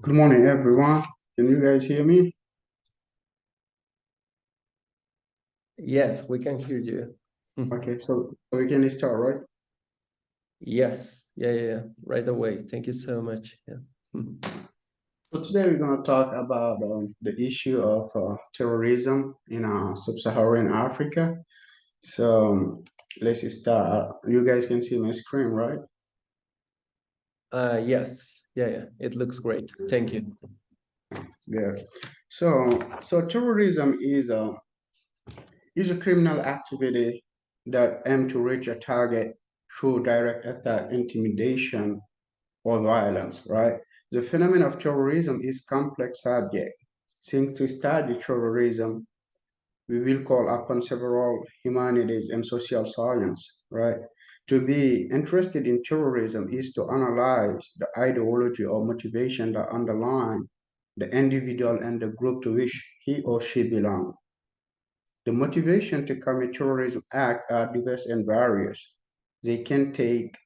Good morning, everyone. Can you guys hear me? Yes, we can hear you. Okay, so we can start, right? Yes, yeah, right away. Thank you so much. Yeah. So today we're going to talk about the issue of terrorism in Sub-Saharan Africa. So let's start. You guys can see my screen, right? Yes, yeah. It looks great. Thank you. It's good. So terrorism is a criminal activity that aim to reach a target through direct attack, intimidation, or violence, right? The phenomenon of terrorism is complex subject. Since to study terrorism, we will call upon several humanities and social science, right? To be interested in terrorism is to analyze the ideology or motivation that underline the individual and the group to which he or she belongs. The motivation to commit terrorism act are diverse and various. They can take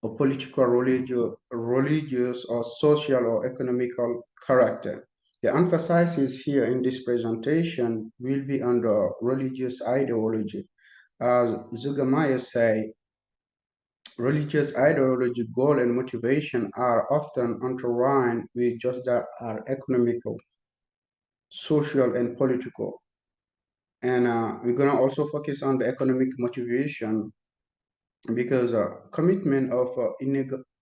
a political, religious or social or economical character. The emphasis here in this presentation will be on the religious ideology. As Zugamaya say, religious ideology, goal and motivation are often intertwined with just that are economical, social and political. And we're gonna also focus on the economic motivation because commitment of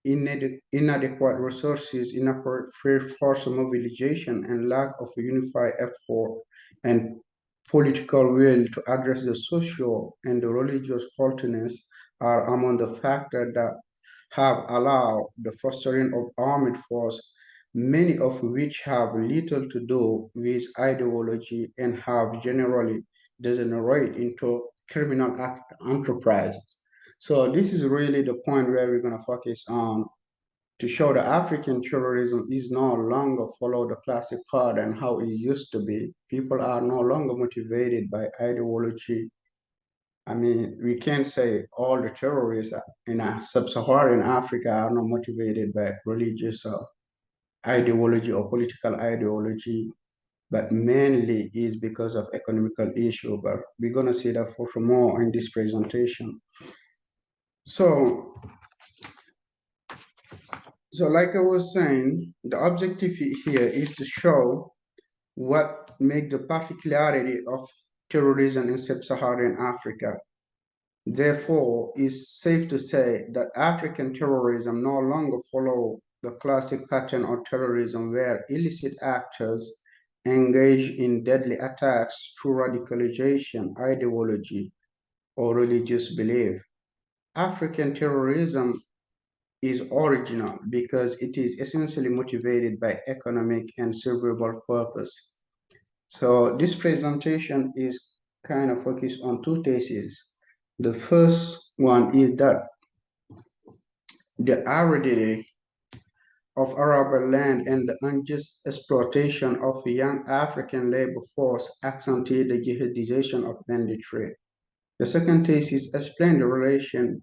inadequate resources, inappropriate force mobilization, and lack of a unified effort and political will to address the social and the religious faultiness are among the factors that have allowed the fostering of armed force, many of which have little to do with ideology and have generally degenerated into criminal enterprises. So this is really the point where we're going to focus on to show that African terrorism is no longer follow the classic path and how it used to be. People are no longer motivated by ideology. I mean, we can't say all the terrorists in sub-Saharan Africa are not motivated by religious ideology or political ideology, but mainly is because of economical issue. But we're gonna see that for more in this presentation. So So, like I was saying, the objective here is to show what makes the particularity of terrorism in sub-Saharan Africa. Therefore, it's safe to say that African terrorism no longer follow the classic pattern of terrorism where illicit actors engage in deadly attacks through radicalization, ideology, or religious belief. African terrorism is original because it is essentially motivated by economic and cerebral purpose. So this presentation is kind of focused on two theses. The first one is that the aridity of arable land and the unjust exploitation of young African labor force accentuate the jihadization of banditry. The second thesis explains the relationship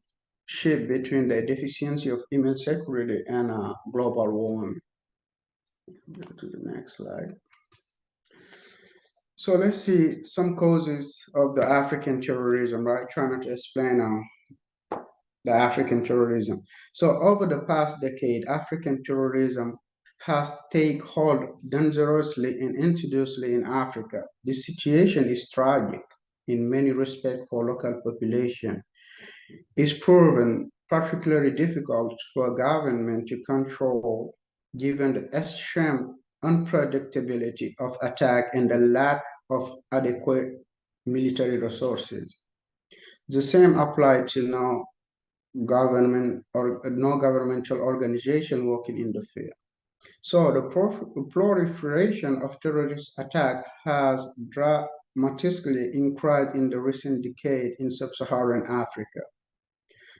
between the deficiency of human security and global warming. Go to the next slide. So let's see some causes of the African terrorism, right? Trying to explain the African terrorism. So over the past decade, African terrorism has taken hold dangerously and insidiously in Africa. This situation is tragic in many respects for local population. It's proven particularly difficult for a government to control given the extreme unpredictability of attack and the lack of adequate military resources. The same applies to government or no governmental organization working in the field. So the proliferation of terrorist attack has dramatically increased in the recent decade in sub-Saharan Africa.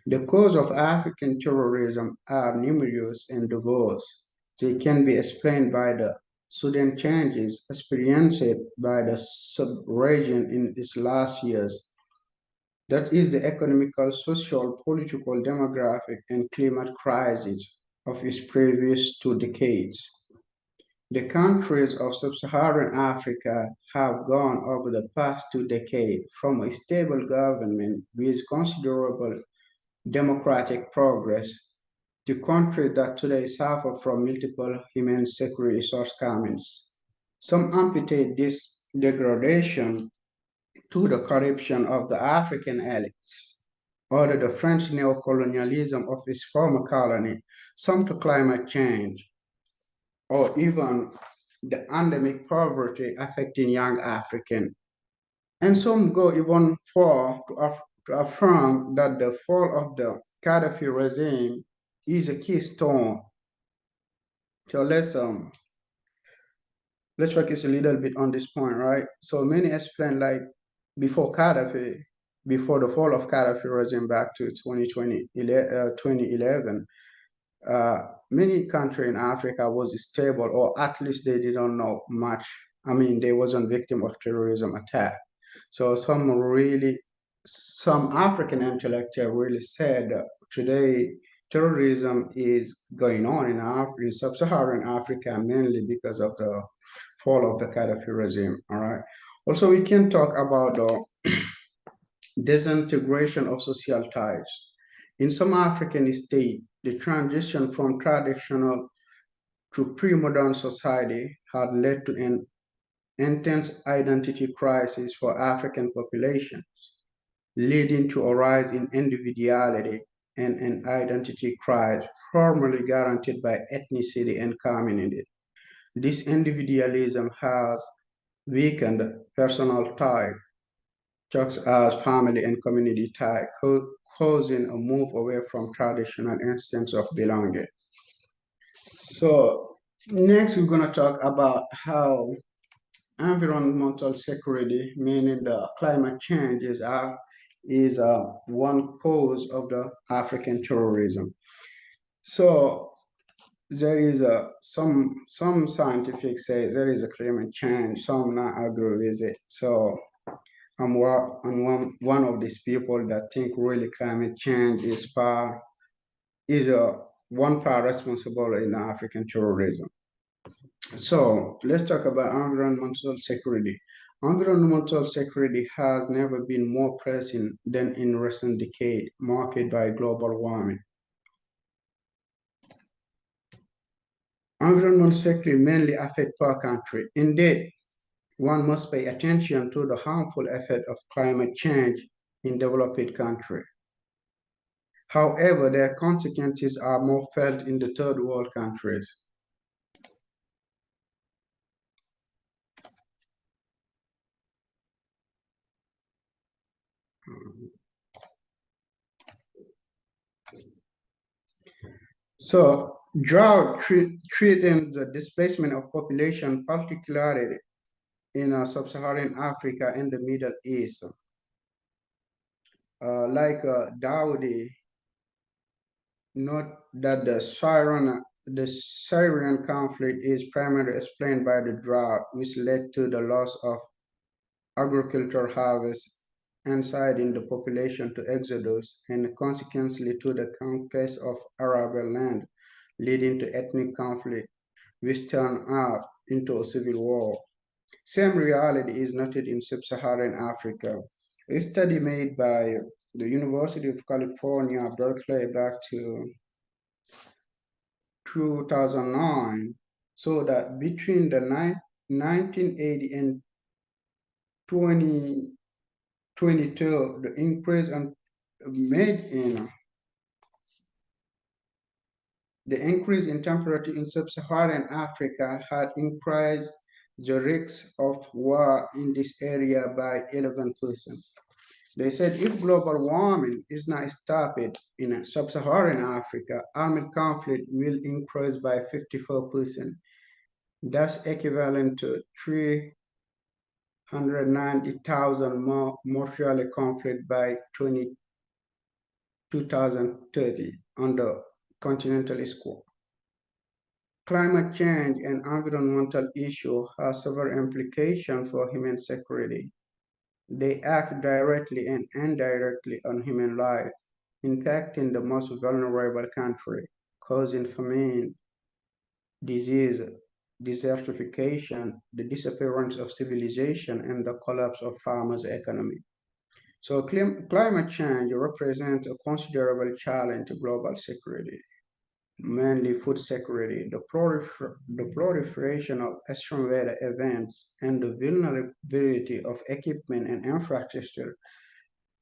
The cause of African terrorism are numerous and diverse. They can be explained by the sudden changes experienced by the sub-region in its last years. That is the economical, social, political, demographic, and climate crisis. of its previous 2 decades. The countries of sub-Saharan Africa have gone over the past 2 decades from a stable government with considerable democratic progress to countries that today suffer from multiple human security shortcomings. Some amputate this degradation to the corruption of the African elites, or to the French neocolonialism of its former colony, some to climate change, or even the endemic poverty affecting young Africans. And some go even far to affirm that the fall of the Gaddafi regime is a keystone. So let's focus a little bit on this point, right? So many explain like before Gaddafi, before the fall of Gaddafi regime back to 2011, many countries in Africa was stable, or at least they didn't know much. I mean, they wasn't victim of terrorism attack. So some African intellectual really said that today terrorism is going on in sub-Saharan Africa mainly because of the fall of the Gaddafi regime. All right. Also, we can talk about the disintegration of social ties. In some African states, the transition from traditional to pre-modern society had led to an intense identity crisis for African populations, leading to a rise in individuality and an identity crisis formerly guaranteed by ethnicity and community. This individualism has weakened personal ties, such as family and community ties, causing a move away from traditional instincts of belonging. So next we're going to talk about how environmental security, meaning the climate change, is one cause of the African terrorism. So there is some scientific say there is a climate change, some not agree with it. So I'm one of these people that think really climate change is one part responsible in African terrorism. So let's talk about environmental security. Environmental security has never been more pressing than in recent decade, marked by global warming. Environmental security mainly affect poor country. Indeed, one must pay attention to the harmful effect of climate change in developed countries. However, their consequences are more felt in the third world countries. So drought threatens the displacement of population, particularly in sub-Saharan Africa and the Middle East. Like Dawdi, note that the Syrian conflict is primarily explained by the drought, which led to the loss of agricultural harvest, inciting the population to exodus, and consequently to the conquest of Arable land, leading to ethnic conflict, which turned out into a civil war. Same reality is noted in sub-Saharan Africa. A study made by the University of California, Berkeley, back to 2009, so that between the 1980 and 2022, the increase made in the increase in temperature in sub-Saharan Africa had increased the risk of war in this area by 11%. They said if global warming is not stopped in sub-Saharan Africa, armed conflict will increase by 54%. That's equivalent to 390,000 more mortuary conflict by 2030 on the continental score. Climate change and environmental issues have several implications for human security. They act directly and indirectly on human life, impacting the most vulnerable country. causing famine, disease, desertification, the disappearance of civilization, and the collapse of farmers' economy. So climate change represents a considerable challenge to global security, mainly food security. The proliferation of extreme weather events and the vulnerability of equipment and infrastructure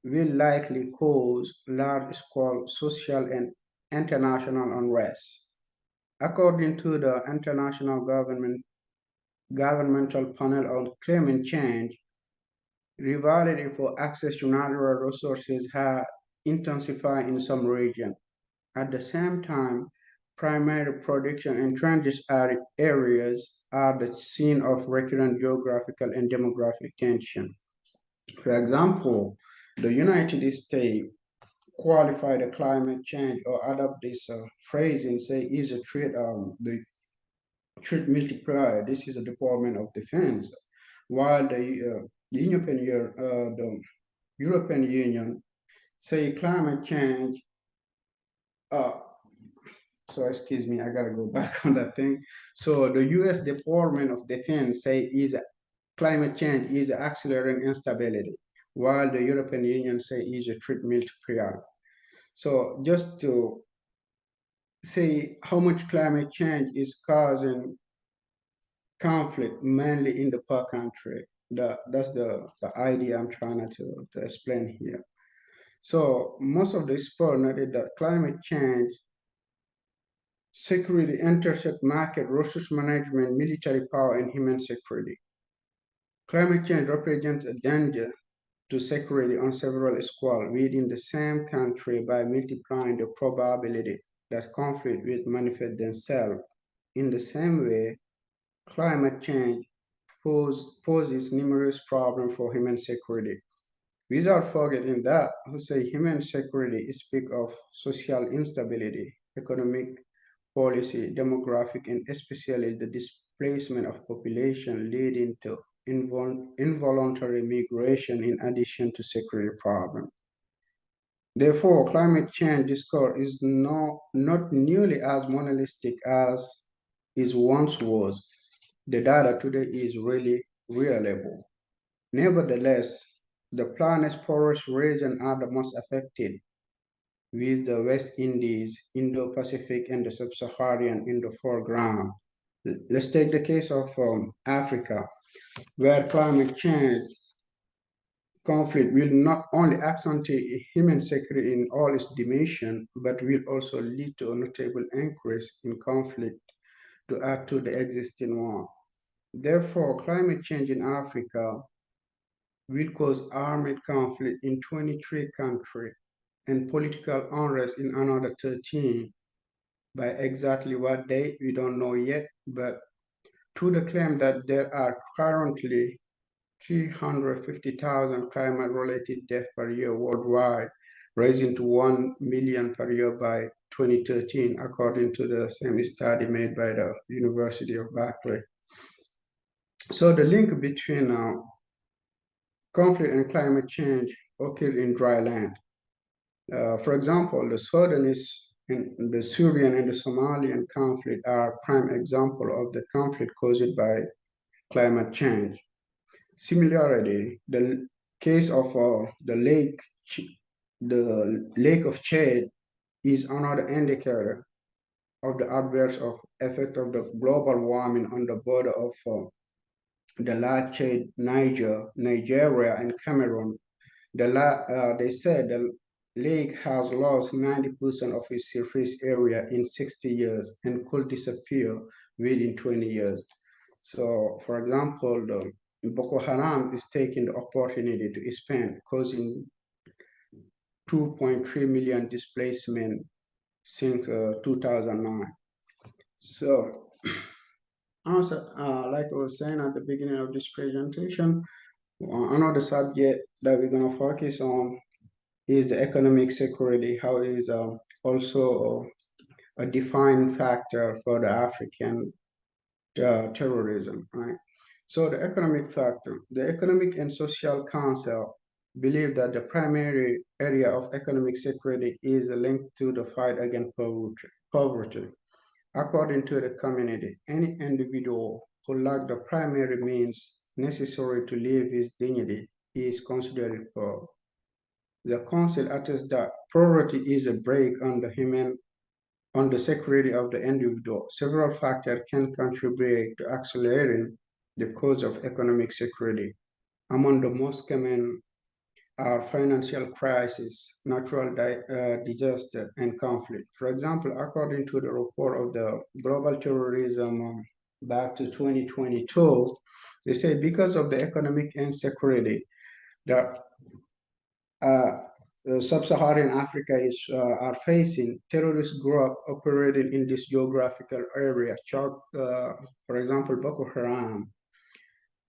will likely cause large-scale social and international unrest. According to the International Governmental Panel on Climate Change, rivalry for access to natural resources has intensified in some regions. At the same time, primary production in transit areas are the scene of recurrent geographical and demographic tension. For example, the United States qualify the climate change or adopt this phrasing, say, is a threat, the threat multiplier. This is a Department of Defense, while the European Union say climate change. Uh, so excuse me, I gotta go back on that thing. So the U.S. Department of Defense say is climate change is accelerating instability, while the European Union say is a threat multiplier. So just to say how much climate change is causing conflict, mainly in the poor country. That's the idea I'm trying to explain here. So most of the expert noted that climate change, security intersect market, resource management, military power, and human security. Climate change represents a danger to security on several scales within the same country by multiplying the probability that conflict will manifest themselves. In the same way, climate change poses numerous problems for human security. Without forgetting that, who say human security speak of social instability, economic policy, demographic, and especially the displacement of population leading to involuntary migration in addition to security problems. Therefore, climate change discourse is not nearly as monolithic as it once was. The data today is really reliable. Nevertheless, the planet's poorest regions are the most affected, with the West Indies, Indo-Pacific, and the Sub-Saharan in the foreground. Let's take the case of Africa, where climate change conflict will not only accentuate human security in all its dimensions, but will also lead to a notable increase in conflict to add to the existing one. Therefore, climate change in Africa will cause armed conflict in 23 countries and political unrest in another 13. By exactly what date, we don't know yet, but to the claim that there are currently 350,000 climate-related deaths per year worldwide, rising to 1 million per year by 2013, according to the same study made by the University of Berkeley. So the link between conflict and climate change occurred in dry land. For example, the Sudanese and the Syrian and the Somalian conflict are prime example of the conflict caused by climate change. Similarly, the case of the Lake of Chad is another indicator of the adverse effect of the global warming on the border of the Lake Chad, Nigeria, and Cameroon. They said the lake has lost 90% of its surface area in 60 years and could disappear within 20 years. So, for example, the Boko Haram is taking the opportunity to expand, causing 2.3 million displacement since 2009. So, also, like I was saying at the beginning of this presentation, another subject that we're going to focus on is the economic security, how is also a defining factor for the African terrorism, right? So the Economic and Social Council believe that the primary area of economic security is linked to the fight against poverty. According to the community, any individual who lacks the primary means necessary to live with dignity is considered poor. The Council attests that poverty is a brake on the security of the individual. Several factors can contribute to accelerating the cause of economic security. Among the most common are financial crisis, disaster, and conflict. For example, according to the report of the global terrorism back to 2022, they say because of the economic insecurity that uh, Sub-Saharan Africa are facing, terrorist groups operating in this geographical area, for example, Boko Haram,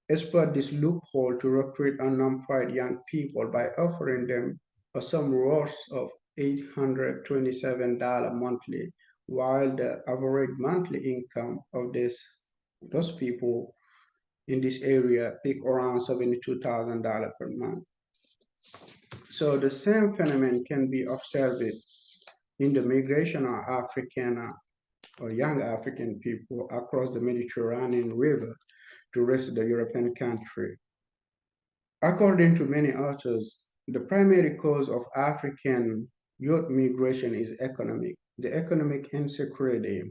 exploit this loophole to recruit unemployed young people by offering them a sum worth of $827 monthly, while the average monthly income of those people in this area peak around $72,000 per month. So the same phenomenon can be observed in the migration of African or young African people across the Mediterranean River to rest of the European country. According to many authors, the primary cause of African youth migration is economic. The economic insecurity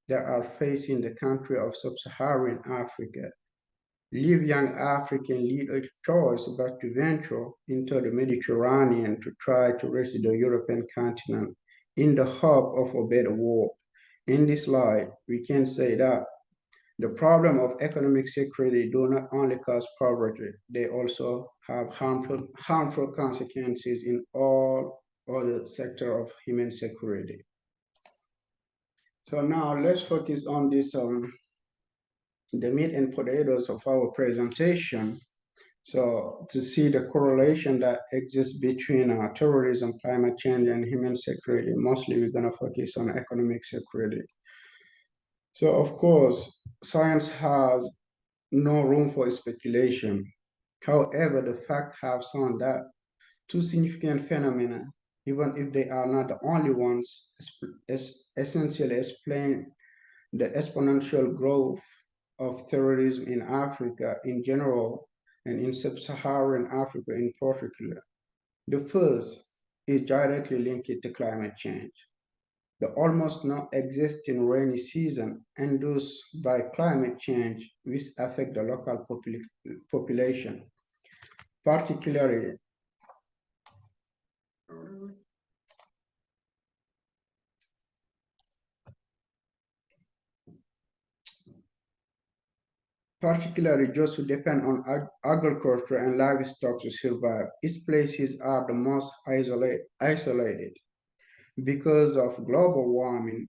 that are facing the country of sub-Saharan Africa leave young Africans lead a choice but to venture into the Mediterranean to try to reach the European continent in the hope of a better world. In this light, we can say that the problem of economic security do not only cause poverty, they also have harmful consequences in all other sectors of human security. So now let's focus on the meat and potatoes of our presentation. So to see the correlation that exists between terrorism, climate change, and human security, mostly we're gonna focus on economic security. So of course, science has no room for speculation. However, the facts have shown that two significant phenomena, even if they are not the only ones, essentially explain the exponential growth of terrorism in Africa in general and in sub-Saharan Africa in particular. The first is directly linked to climate change. The almost non-existing rainy season induced by climate change which affect the local population, particularly those who depend on agriculture and livestock to survive. These places are the most isolated because of global warming,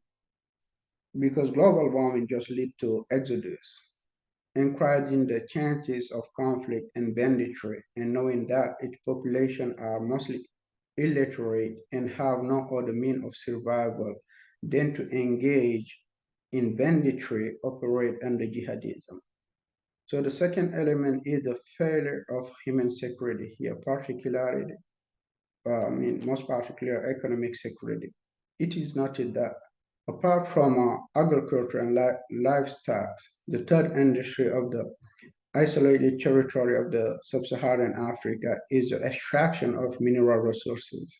because global warming just lead to exodus, encouraging the chances of conflict and banditry, and knowing that its population are mostly illiterate and have no other means of survival than to engage in banditry, operate under jihadism. So the second element is the failure of human security here, particularly, most particular economic security. It is noted that apart from agriculture and livestock, the third industry of the isolated territory of the sub-Saharan Africa is the extraction of mineral resources.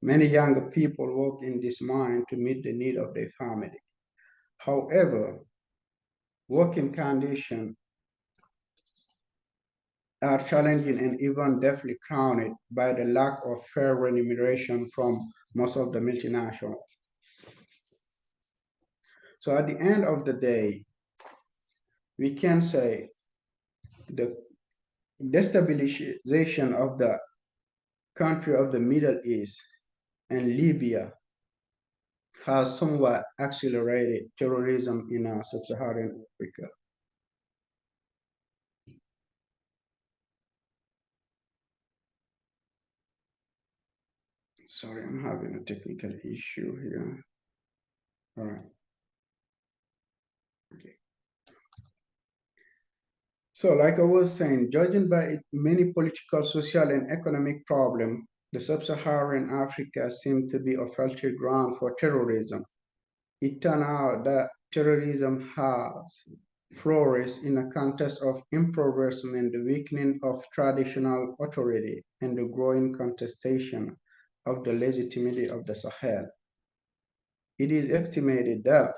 Many younger people work in this mine to meet the need of their family. However, working conditions are challenging and even deftly crowned by the lack of fair remuneration from most of the multinationals. So at the end of the day, we can say the destabilization of the country of the Middle East and Libya has somewhat accelerated terrorism in sub-Saharan Africa. Sorry, I'm having a technical issue here. All right. Okay. So like I was saying, judging by its many political, social, and economic problems, the sub-Saharan Africa seems to be a fertile ground for terrorism. it turned out that terrorism has flourished in a context of impoverishment, the weakening of traditional authority, and the growing contestation of the legitimacy of the Sahel. It is estimated that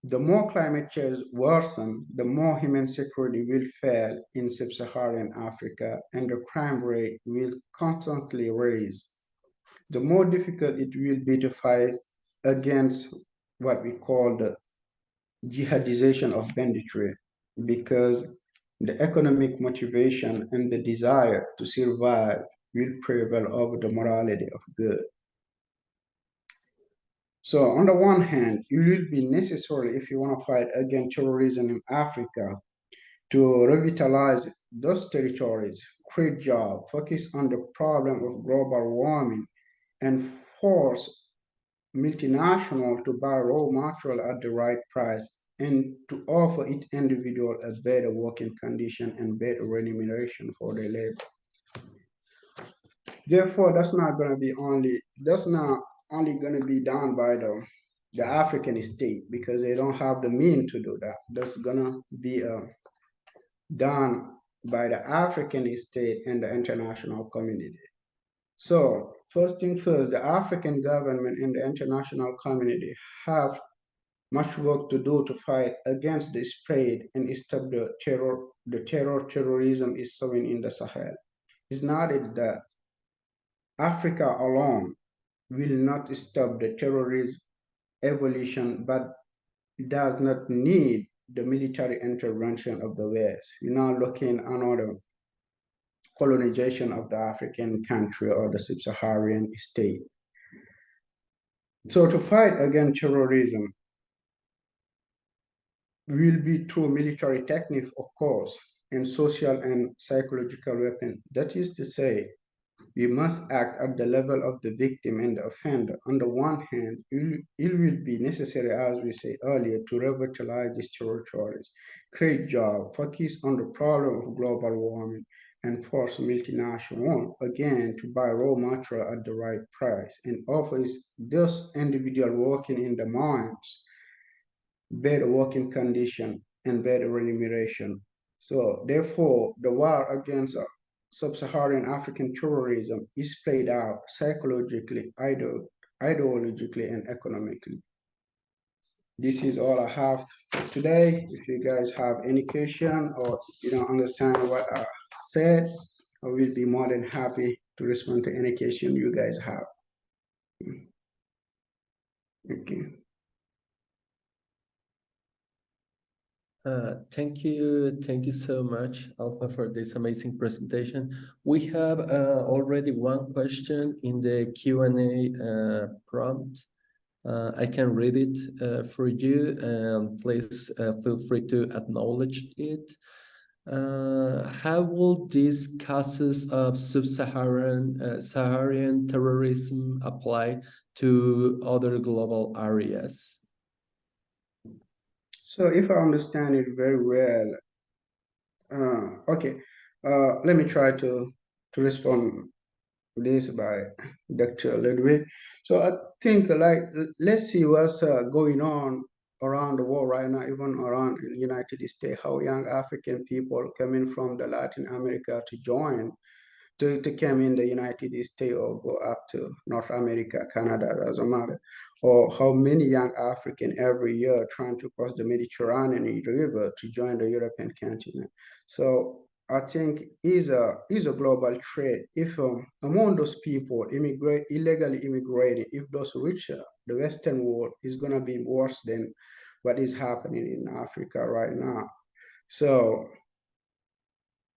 the more climate change worsens, the more human security will fail in sub-Saharan Africa, and the crime rate will constantly rise. The more difficult it will be to fight against what we call the jihadization of banditry, because the economic motivation and the desire to survive will prevail over the morality of good. So, on the one hand, it will be necessary if you want to fight against terrorism in Africa to revitalize those territories, create jobs, focus on the problem of global warming, and force multinational to buy raw material at the right price and to offer each individual a better working condition and better remuneration for their labor. Therefore, that's not only going to be done by the African state because they don't have the means to do that. That's going to be done by the African state and the international community. So, first thing first, the African government and the international community have much work to do to fight against the spread and stop terrorism is sowing in the Sahel. It's not that Africa alone will not stop the terrorism evolution, but it does not need the military intervention of the West. You're not looking at another colonization of the African country or the sub-Saharan state. So to fight against terrorism will be through military techniques, of course, and social and psychological weapons. That is to say, we must act at the level of the victim and the offender. On the one hand, it will be necessary, as we said earlier, to revitalize these territories, create jobs, focus on the problem of global warming, and force multinational, again, to buy raw material at the right price and offers those individuals working in the mines better working condition and better remuneration. So therefore, the war against sub-Saharan African terrorism is played out psychologically, ideologically, and economically. This is all I have today. If you guys have any question or you don't understand what I said, I will be more than happy to respond to any question you guys have. Okay. Thank you so much, Alpha, for this amazing presentation. We have already one question in the Q&A prompt. I can read it for you, and please feel free to acknowledge it. How will these causes of Saharian terrorism apply to other global areas? So if I understand it very well, okay, let me try to respond this by Dr. Ludwig. So I think let's see what's going on around the world right now, even around the United States, how young African people coming from the Latin America to join to come in the United States or go up to North America, Canada, doesn't matter, or how many young African every year trying to cross the Mediterranean River to join the European continent. So I think is a global trade. If among those people illegally immigrating, if those richer, the Western world is gonna be worse than what is happening in Africa right now. So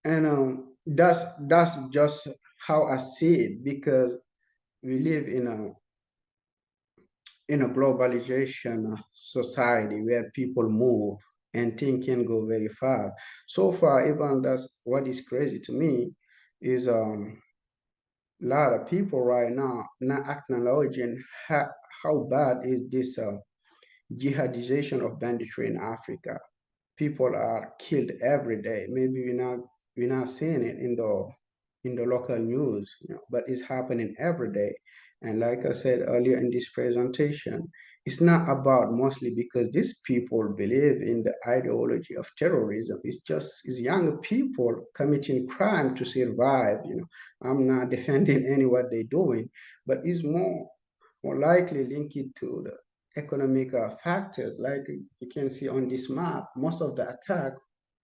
and that's just how I see it because we live in a globalization society where people move and things can go very fast. So far, even that's what is crazy to me is a lot of people right now not acknowledging how bad is this jihadization of banditry in Africa. People are killed every day. Maybe we're not seeing it in the in the local news, but it's happening every day. And like I said earlier in this presentation, it's not about mostly because these people believe in the ideology of terrorism. It's younger people committing crime to survive. I'm not defending any what they're doing, but it's more likely linked to the economic factors. Like you can see on this map, most of the attack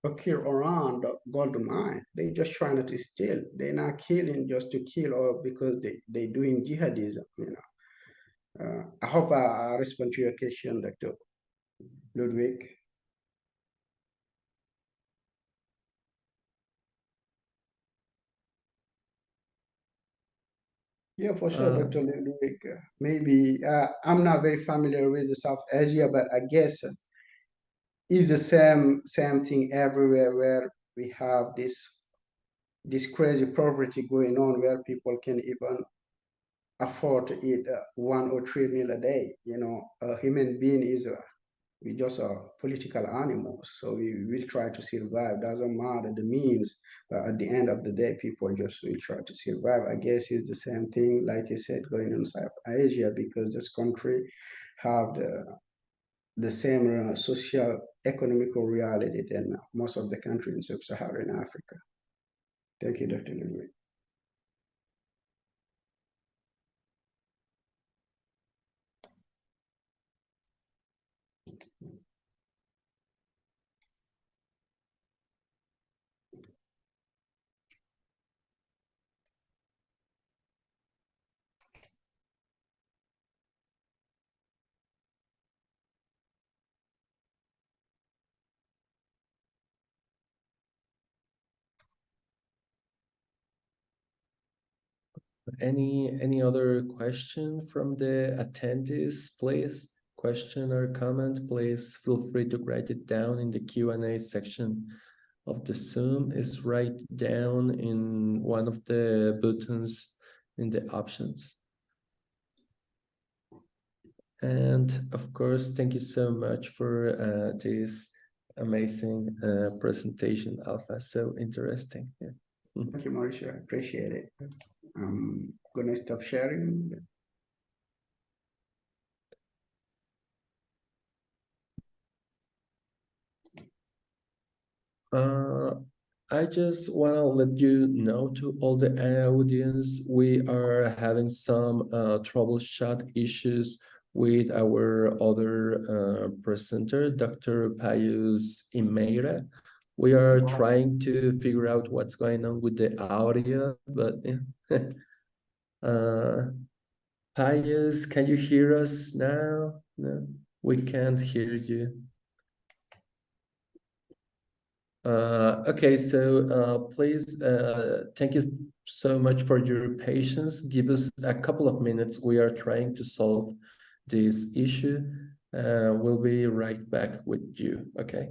occur around the gold mine. They just trying to steal. They're not killing just to kill or because they doing jihadism. I hope I respond to your question, Dr. Ludwig. Yeah, for sure, Uh, Dr. Ludwig. Maybe I'm not very familiar with the South Asia, but I guess it's the same thing everywhere where we have this crazy poverty going on where people can even afford to eat 1 or 3 meal a day. A human being we just are political animals, so we will try to survive. Doesn't matter the means, but at the end of the day, people just will try to survive. I guess it's the same thing, like you said, going on South Asia because this country have the same social economical reality than most of the countries in Sub-Saharan Africa. Thank you, Dr. Ludwig. any other question from the attendees, please? Question or comment, please feel free to write it down in the Q&A section of the Zoom. Is right down in one of the buttons in the options. And of course, thank you so much for this amazing presentation, Alpha. So interesting. Yeah. Thank you, Mauricio. I appreciate it. I'm gonna stop sharing. I just want to let you know to all the audience, we are having some troubleshoot issues with our other presenter, Dr. Pius Imeira. We are trying to figure out what's going on with the audio, but yeah. Pius, can you hear us now? No, we can't hear you. Okay, so please, thank you so much for your patience. Give us a couple of minutes. We are trying to solve this issue. We'll be right back with you, okay?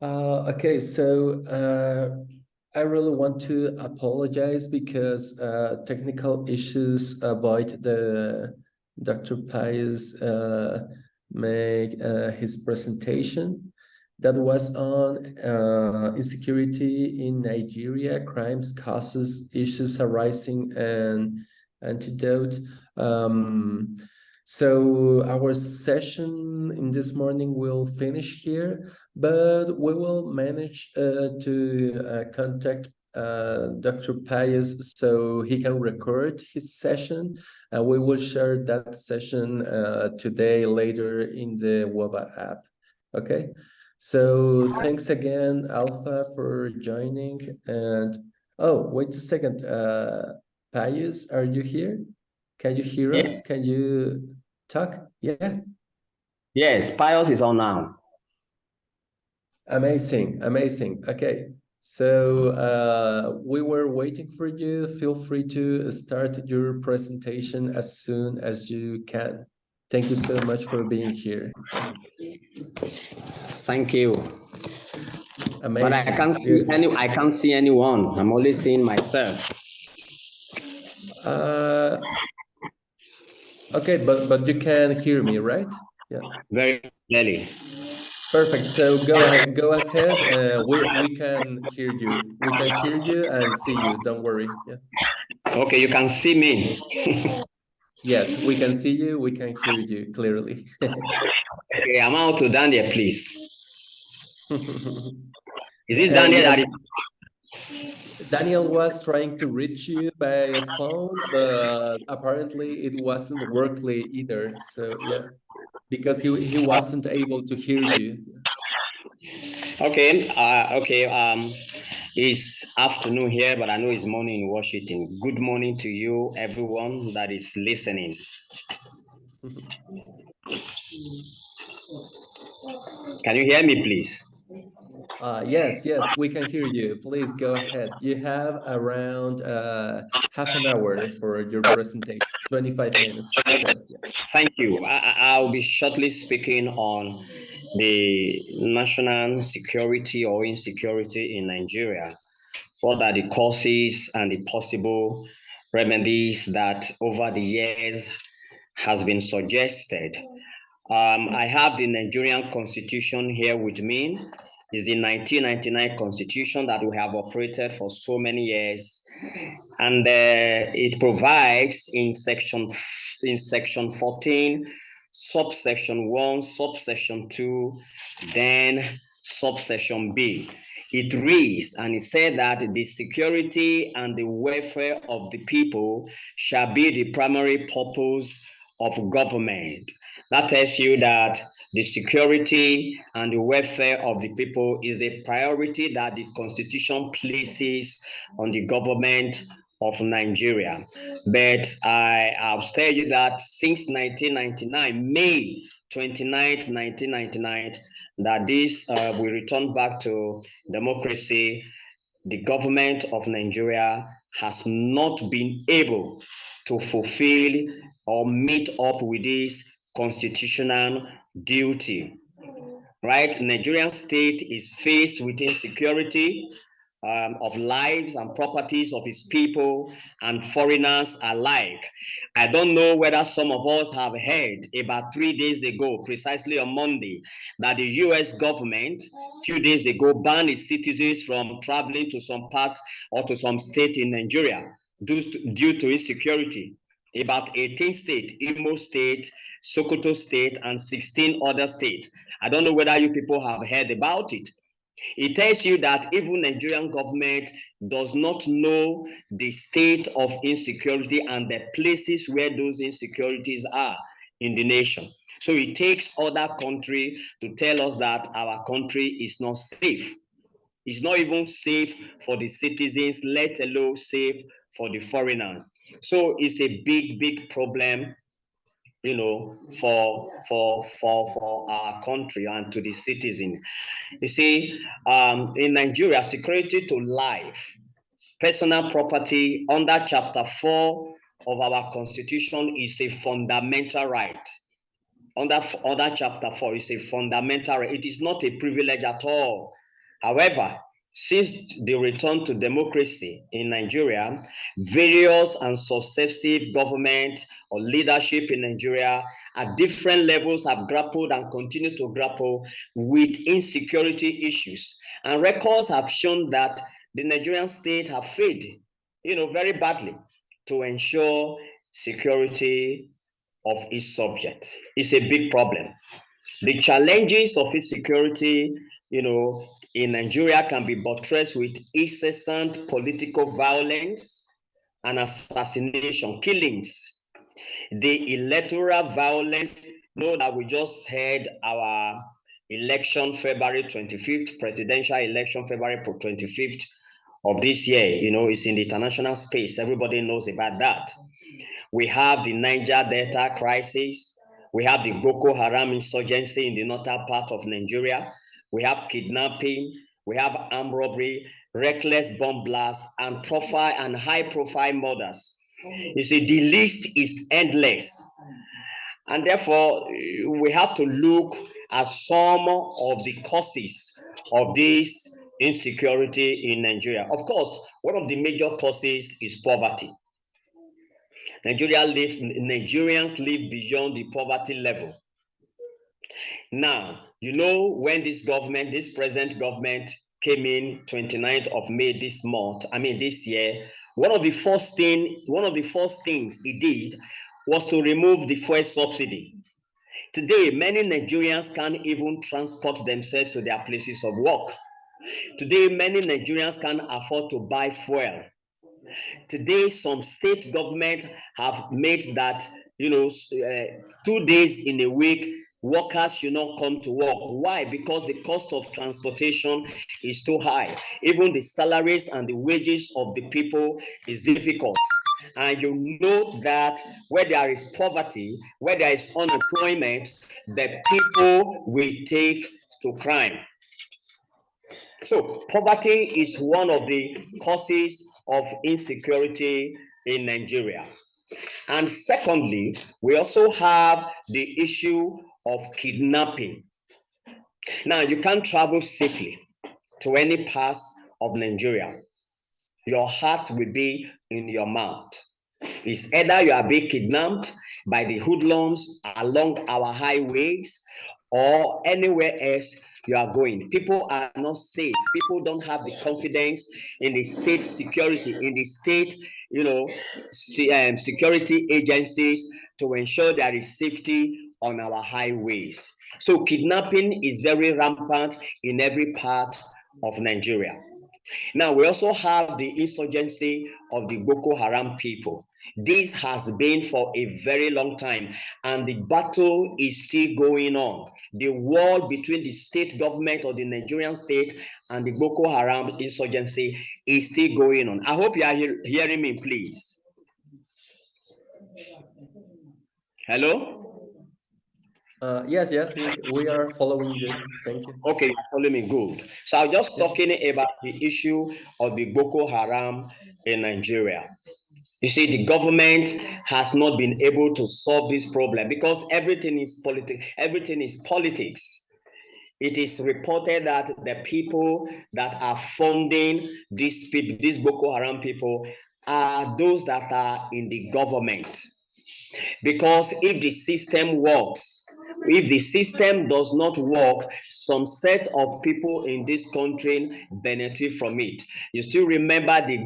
Okay, so I really want to apologize because technical issues avoid the Dr. Pius make his presentation. That was on insecurity in Nigeria, crimes, causes, issues arising, and antidote. So our session in this morning will finish here, but we will manage to contact Dr. Pius so he can record his session. We will share that session today later in the WOBA app. Okay. So thanks again, Alpha, for joining. And oh, wait a second. Pius, are you here? Can you hear us? Can you talk? Yeah. Yes, Pius is on now. Amazing, amazing. Okay. So we were waiting for you. Feel free to start your presentation as soon as you can. Thank you so much for being here. Thank you. Amazing. But I can't see anyone. I'm only seeing myself. Okay, but you can hear me, right? Yeah. Very clearly. Perfect. So go ahead. We can hear you. We can hear you and see you. Don't worry. Yeah. Okay, you can see me. Yes, we can see you. We can hear you clearly. Okay, I'm out to Daniel, please. Is this Daniel Yes. that is? Daniel was trying to reach you by a phone, but apparently it wasn't working either. So yeah, because he wasn't able to hear you. Okay, it's afternoon here, but I know it's morning in Washington. Good morning to you, everyone that is listening. Can you hear me, please? Yes, we can hear you. Please go ahead. You have around half an hour for your presentation, 25 minutes. So, yeah. Thank you. I'll be shortly speaking on the national security or insecurity in Nigeria. What are the causes and the possible remedies that over the years has been suggested? I have the Nigerian Constitution here with me. It's the 1999 Constitution that we have operated for so many years, and it provides in section 14, subsection 1, subsection 2, then subsection B. It reads, and it said that the security and the welfare of the people shall be the primary purpose of government. That tells you that the security and the welfare of the people is a priority that the Constitution places on the government of Nigeria. But I'll tell you that since 1999, May 29th, 1999, that this we return back to democracy, the government of Nigeria has not been able to fulfill or meet up with this constitutional duty. Right? Nigerian state is faced with insecurity of lives and properties of its people and foreigners alike. I don't know whether some of us have heard about 3 days ago, precisely on Monday, that the US government, a few days ago, banned its citizens from traveling to some parts or to some state in Nigeria due to insecurity. About 18 states, Imo State, Sokoto State, and 16 other states. I don't know whether you people have heard about it. It tells you that even Nigerian government does not know the state of insecurity and the places where those insecurities are in the nation. So it takes other country to tell us that our country is not safe. It's not even safe for the citizens, let alone safe for the foreigners. So it's a big problem, you know, for our country and to the citizen. You see, in Nigeria, security to life, personal property under Chapter 4 of our Constitution is a fundamental right. Under Chapter 4 is a fundamental right. It is not a privilege at all. However, since the return to democracy in Nigeria, various and successive government or leadership in Nigeria at different levels have grappled and continue to grapple with insecurity issues. And records have shown that the Nigerian state have failed, very badly to ensure security of its subjects. It's a big problem. The challenges of insecurity, in Nigeria can be buttressed with incessant political violence and assassination, killings. The electoral violence, that we just had our election February 25th, presidential election February 25th of this year, it's in the international space. Everybody knows about that. We have the Niger Delta crisis. We have the Boko Haram insurgency in the northern part of Nigeria. We have kidnapping. We have armed robbery, reckless bomb blasts, and high-profile murders. You see, the list is endless. And therefore, we have to look at some of the causes of this insecurity in Nigeria. Of course, one of the major causes is poverty. Nigerians live beyond the poverty level. Now, when this present government came in 29th of May this year, one of the first things it did was to remove the fuel subsidy. Today, many Nigerians can't even transport themselves to their places of work. Today, many Nigerians can't afford to buy fuel. Today, some state governments have made that, 2 days in a week, workers should not come to work. Why? Because the cost of transportation is too high. Even the salaries and the wages of the people is difficult. And you know that where there is poverty, where there is unemployment, the people will take to crime. So poverty is one of the causes of insecurity in Nigeria. And secondly, we also have the issue of kidnapping. Now, you can't travel safely to any part of Nigeria. Your heart will be in your mouth. It's either you are being kidnapped by the hoodlums along our highways or anywhere else you are going. People are not safe. People don't have the confidence in the state security, in the state, security agencies to ensure there is safety on our highways. So kidnapping is very rampant in every part of Nigeria. Now, we also have the insurgency of the Boko Haram people. This has been for a very long time, and the battle is still going on. The war between the state government or the Nigerian state and the Boko Haram insurgency is still going on. I hope you are hearing me, please. Hello? Yes, we are following you. Thank you. Okay, you're following me. Good. So I'm just talking about the issue of the Boko Haram in Nigeria. You see, the government has not been able to solve this problem because everything is politics. Everything is politics. It is reported that the people that are funding these Boko Haram people are those that are in the government. Because if the system works, if the system does not work, some set of people in this country benefit from it. You still remember the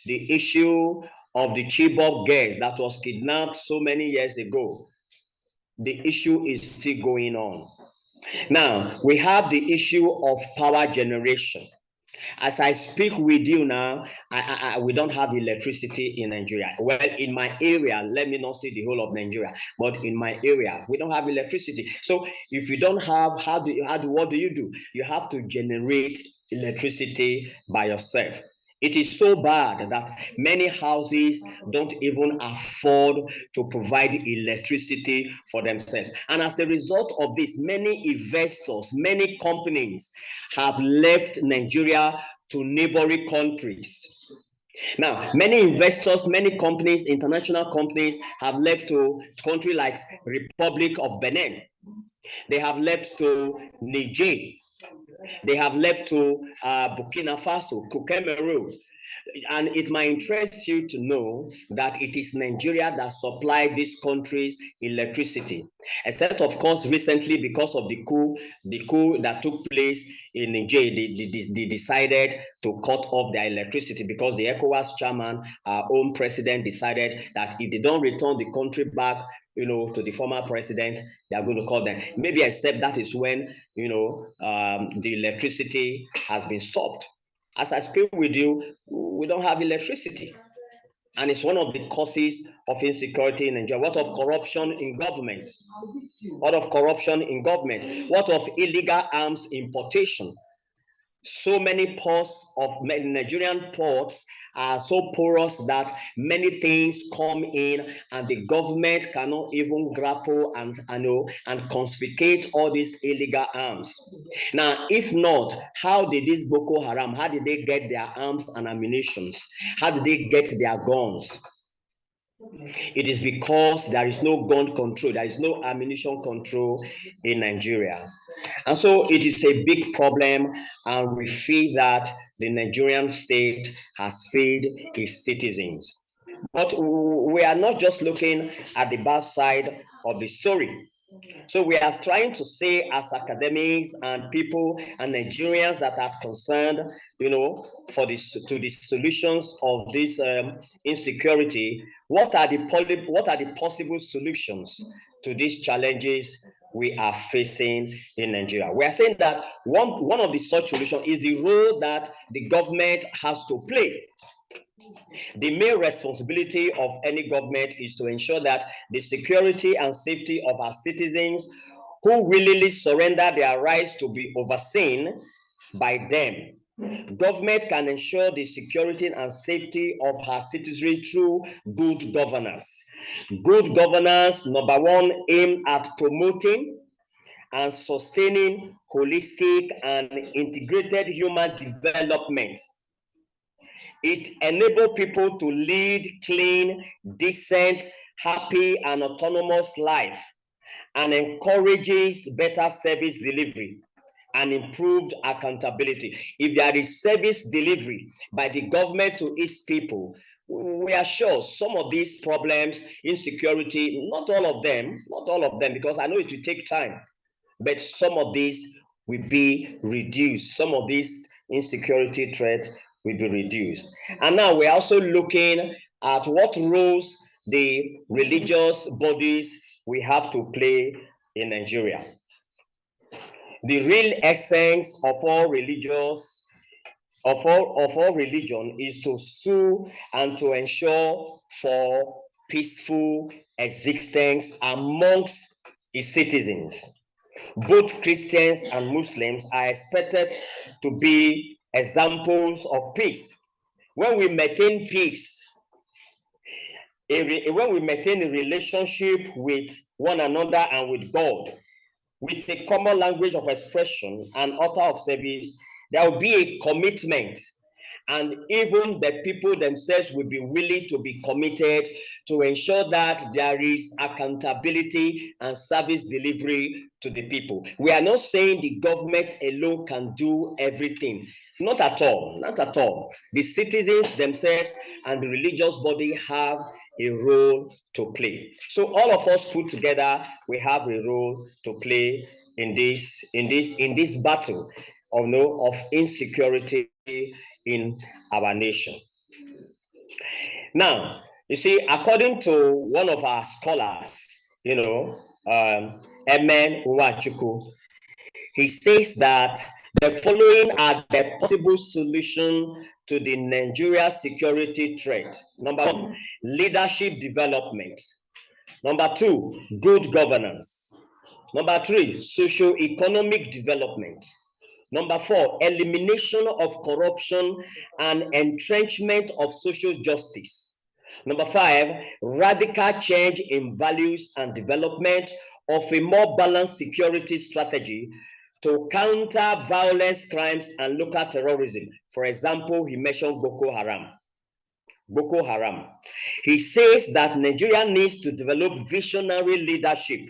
issue of the Chibok girls that was kidnapped so many years ago. The issue is still going on. Now, we have the issue of power generation. As I speak with you now, we don't have electricity in Nigeria. Well, in my area, let me not say the whole of Nigeria, but in my area, we don't have electricity. So if you don't have, what do? You have to generate electricity by yourself. It is so bad that many houses don't even afford to provide electricity for themselves. And as a result of this, many investors, many companies have left Nigeria to neighboring countries. Now, many investors, many companies, international companies have left to countries like Republic of Benin. They have left to Niger. They have left to Burkina Faso, Cameroon. And it might interest you to know that it is Nigeria that supplied these countries electricity, except of course recently because of the coup that took place in Niger. They decided to cut off their electricity because the ECOWAS chairman, our own president, decided that if they don't return the country back, to the former president, they are going to call them. Maybe except that is when, the electricity has been stopped. As I speak with you, we don't have electricity. And it's one of the causes of insecurity in Nigeria. What of corruption in government? What of corruption in government? What of illegal arms importation? So many ports of Nigerian ports are so porous that many things come in and the government cannot even grapple and confiscate all these illegal arms. Now, if not, how did this Boko Haram, how did they get their arms and ammunition? How did they get their guns? It is because there is no gun control, there is no ammunition control in Nigeria. And so it is a big problem, and we feel that the Nigerian state has failed its citizens. But we are not just looking at the bad side of the story. So we are trying to say, as academics and people and Nigerians that are concerned, to the solutions of this insecurity, what are the possible solutions to these challenges we are facing in Nigeria? We are saying that one of the such solutions is the role that the government has to play. The main responsibility of any government is to ensure that the security and safety of our citizens who willingly surrender their rights to be overseen by them. Government can ensure the security and safety of her citizenry through good governance. Good governance, number one, aimed at promoting and sustaining holistic and integrated human development. It enables people to lead clean, decent, happy, and autonomous life, and encourages better service delivery and improved accountability. If there is service delivery by the government to its people, we are sure some of these problems, insecurity, not all of them, because I know it will take time, but some of these will be reduced. Some of these insecurity threats will be reduced. And now we're also looking at what roles the religious bodies we have to play in Nigeria. The real essence of all religion is to sue and to ensure for peaceful existence amongst its citizens. Both Christians and Muslims are expected to be examples of peace. When we maintain peace, when we maintain a relationship with one another and with God, with a common language of expression and altar of service, there will be a commitment, and even the people themselves will be willing to be committed to ensure that there is accountability and service delivery to the people. We are not saying the government alone can do everything. Not at all, not at all. The citizens themselves and the religious body have a role to play. So all of us put together, we have a role to play in this battle of insecurity in our nation. Now, you see, according to one of our scholars, Emen Uwachuku, he says that the following are the possible solution to the Nigeria security threat. Number one, leadership development. Number two, good governance. Number three, socio-economic development. Number four, elimination of corruption and entrenchment of social justice. Number five, radical change in values and development of a more balanced security strategy to counter violence, crimes, and local terrorism. For example, he mentioned Boko Haram. Boko Haram. He says that Nigeria needs to develop visionary leadership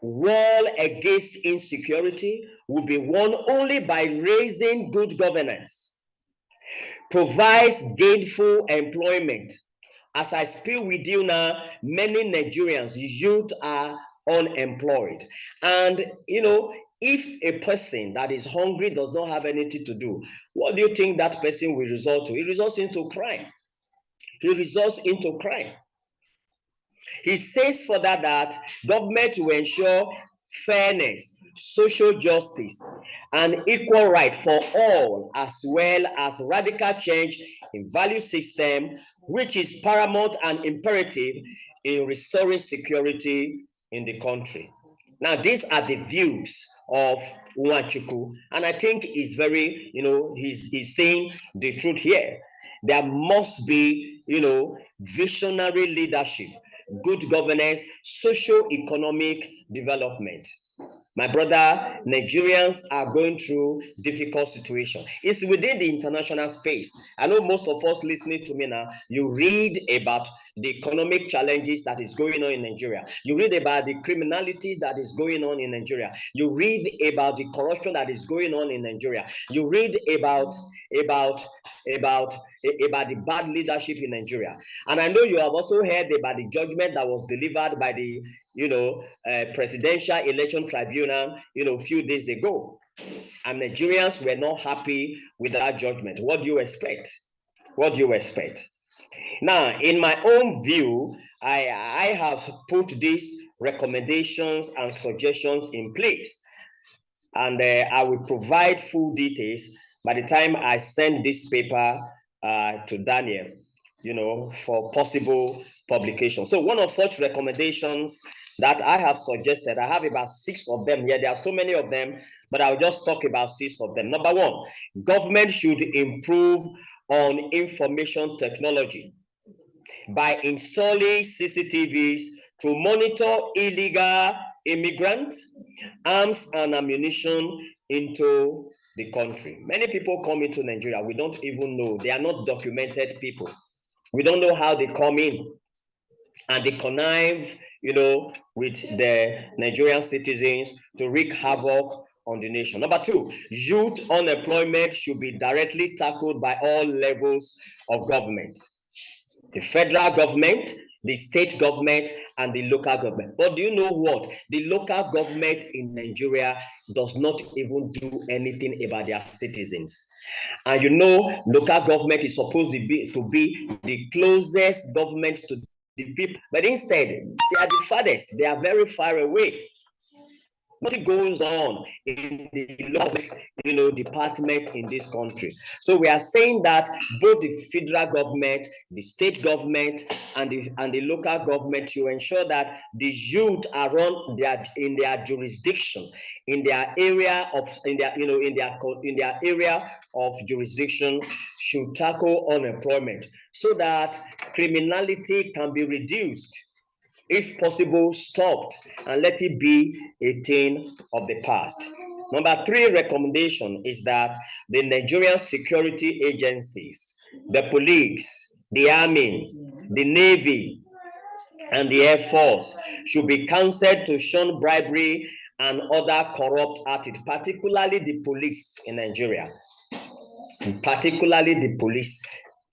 war against insecurity will be won only by raising good governance, provides gainful employment. As I speak with you now, many Nigerians, youth are unemployed. And, if a person that is hungry does not have anything to do, what do you think that person will result to? It results into crime. It results into crime. He says further that government will ensure fairness, social justice, and equal right for all, as well as radical change in value system, which is paramount and imperative in restoring security in the country. Now, these are the views of Nwachukwu, and I think he's very, he's saying the truth here. There must be, visionary leadership, good governance, socio-economic development. My brother, Nigerians are going through difficult situation. It's within the international space. I know most of us listening to me now, you read about the economic challenges that is going on in Nigeria. You read about the criminality that is going on in Nigeria. You read about the corruption that is going on in Nigeria. You read about the bad leadership in Nigeria. And I know you have also heard about the judgment that was delivered by the Presidential Election Tribunal, a few days ago. And Nigerians were not happy with that judgment. What do you expect? What do you expect? Now, in my own view, I have put these recommendations and suggestions in place. And I will provide full details by the time I send this paper to Daniel, for possible publication. So one of such recommendations that I have suggested, I have about 6 of them here. There are so many of them, but I'll just talk about 6 of them. Number 1, government should improve on information technology by installing CCTVs to monitor illegal immigrants, arms and ammunition into the country. Many people come into Nigeria. We don't even know. They are not documented people. We don't know how they come in. And they connive, with the Nigerian citizens to wreak havoc on the nation. Number 2, youth unemployment should be directly tackled by all levels of government. The federal government, the state government, and the local government. But do you know what? The local government in Nigeria does not even do anything about their citizens. And local government is supposed to be the closest government to the people, but instead, they are the farthest. They are very far away. Nothing goes on in the law, department in this country. So we are saying that both the federal government, the state government, and the local government, to ensure that the youth are run in their jurisdiction, in their area of area of jurisdiction, should tackle unemployment so that criminality can be reduced. If possible, stopped, and let it be a thing of the past. Number 3 recommendation is that the Nigerian security agencies, the police, the army, the navy, and the air force should be counseled to shun bribery and other corrupt activities, particularly the police in Nigeria, particularly the police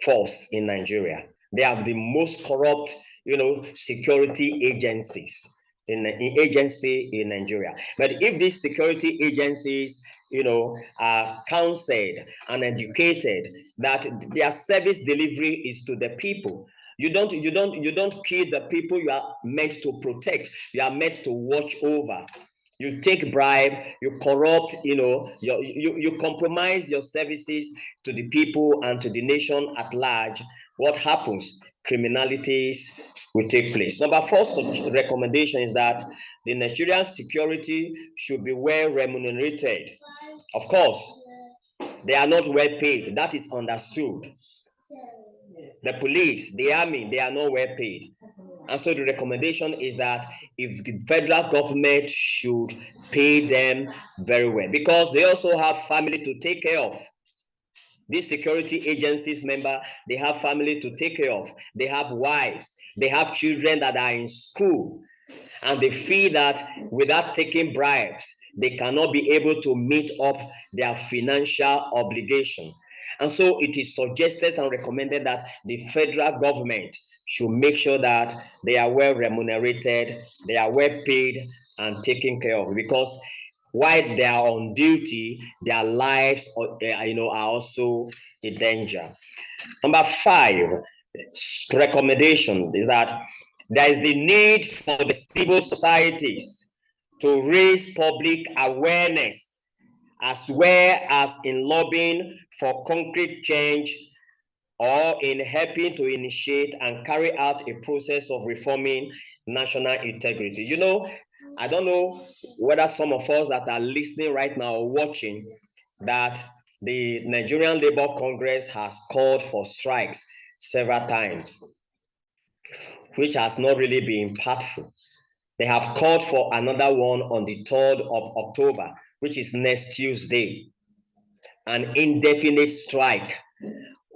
force in Nigeria. They are the most corrupt security agencies in Nigeria. But if these security agencies, are counseled and educated that their service delivery is to the people, you don't kill the people you are meant to protect. You are meant to watch over. You take bribe, you corrupt, you compromise your services to the people and to the nation at large. What happens? Criminalities will take place. Number 4 recommendation is that the Nigerian security should be well remunerated. Of course, they are not well paid. That is understood. The police, the army, they are not well paid. And so the recommendation is that if the federal government should pay them very well, because they also have family to take care of. These security agencies member, they have family to take care of. They have wives. They have children that are in school. And they feel that without taking bribes, they cannot be able to meet up their financial obligation. And so it is suggested and recommended that the federal government should make sure that they are well remunerated, they are well paid and taken care of, because while they are on duty, their lives are also in danger. Number 5 recommendation is that there is the need for the civil societies to raise public awareness, as well as in lobbying for concrete change, or in helping to initiate and carry out a process of reforming national integrity. I don't know whether some of us that are listening right now or watching, that the Nigerian Labour Congress has called for strikes several times, which has not really been impactful. They have called for another one on the 3rd of October, which is next Tuesday, an indefinite strike.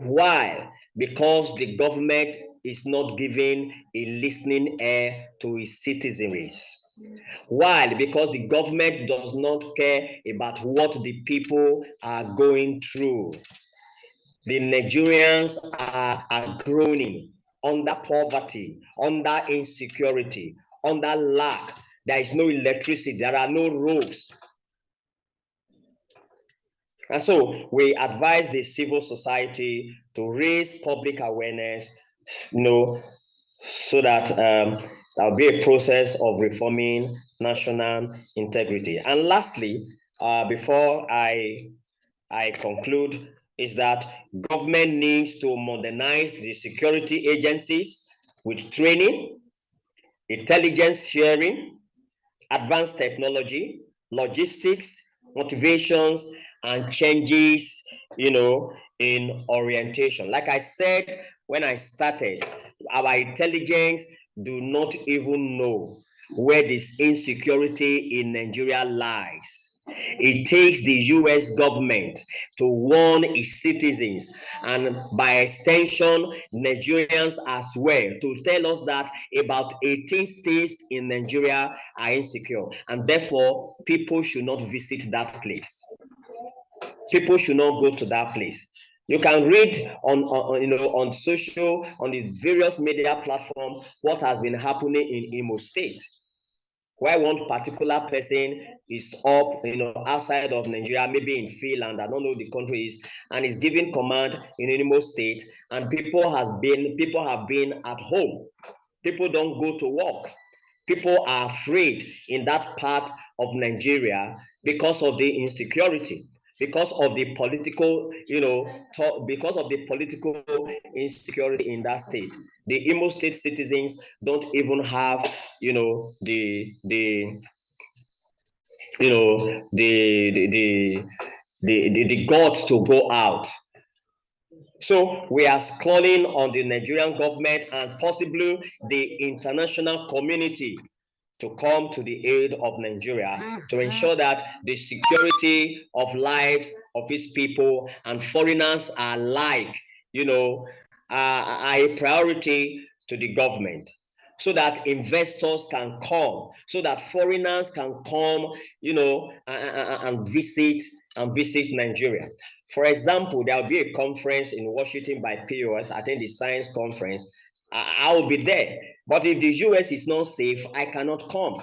Why? Because the government is not giving a listening ear to its citizenry. Why? Because the government does not care about what the people are going through. The Nigerians are groaning under poverty, under insecurity, under lack. There is no electricity, there are no roads. And so we advise the civil society to raise public awareness, so that there'll be a process of reforming national integrity. And lastly, before I conclude, is that government needs to modernize the security agencies with training, intelligence sharing, advanced technology, logistics, motivations, and changes, in orientation. Like I said when I started, our intelligence do not even know where this insecurity in Nigeria lies. It takes the US government to warn its citizens, and by extension, Nigerians as well, to tell us that about 18 states in Nigeria are insecure, and therefore people should not visit that place. People should not go to that place. You can read on the various media platforms what has been happening in Imo State, where one particular person is up, outside of Nigeria, maybe in Finland, I don't know the country is, and is giving command in Imo State, and people have been at home. People don't go to work. People are afraid in that part of Nigeria because of the insecurity, because of the political, because of the political insecurity in that state. The Imo State citizens don't even have, the guts to go out. So we are calling on the Nigerian government and possibly the international community to come to the aid of Nigeria to ensure that the security of lives of its people and foreigners alike, are a priority to the government, so that investors can come, so that foreigners can come, and visit Nigeria. For example, there will be a conference in Washington by POS, I think the science conference. I will be there. But if the US is not safe, I cannot come.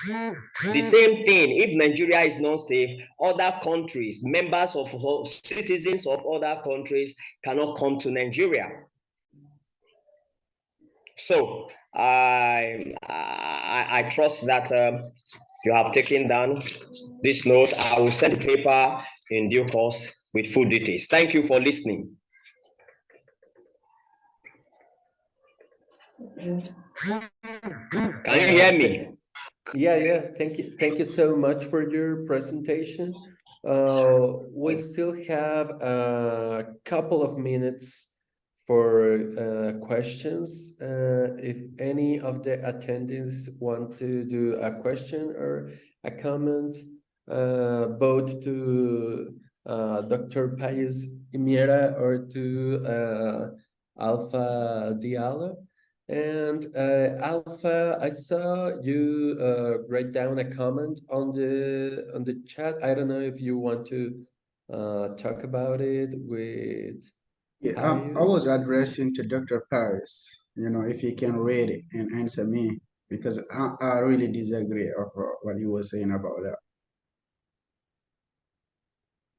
The same thing, if Nigeria is not safe, other countries, members of citizens of other countries cannot come to Nigeria. So I trust that you have taken down this note. I will send the paper in due course with full details. Thank you for listening. Can you hear me? Yeah. Thank you so much for your presentation. We still have a couple of minutes for questions. If any of the attendees want to do a question or a comment, both to Dr. Payus Imiera or to Alpha Diallo, And Alpha, I saw you write down a comment on the chat. I don't know if you want to talk about it with Yeah, I was Pius. addressing to Dr. Paris, if he can read it and answer me, because I really disagree of what you were saying about that.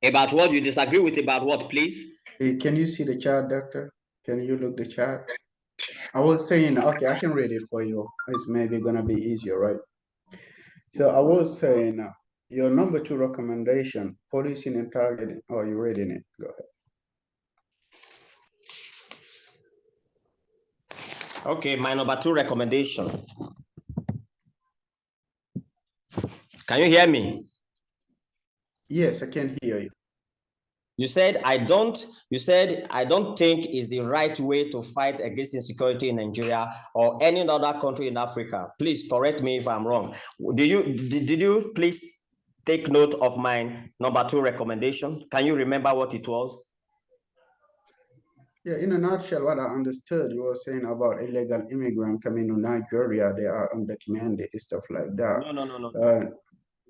About what you disagree with, about what, please? Can you see the chart, Doctor? Can you look the chart? I was saying, okay, I can read it for you. It's maybe gonna be easier, right? So I was saying, your number two recommendation, policing and targeting. Oh, you're reading it. Go ahead. Okay, my number two recommendation. Can you hear me? Yes, I can hear you. You said I don't think is the right way to fight against insecurity in Nigeria or any other country in Africa. Please correct me if I'm wrong. Did you please take note of my number two recommendation? Can you remember what it was? Yeah, in a nutshell, what I understood, you were saying about illegal immigrant coming to Nigeria, they are undocumented, stuff like that. No.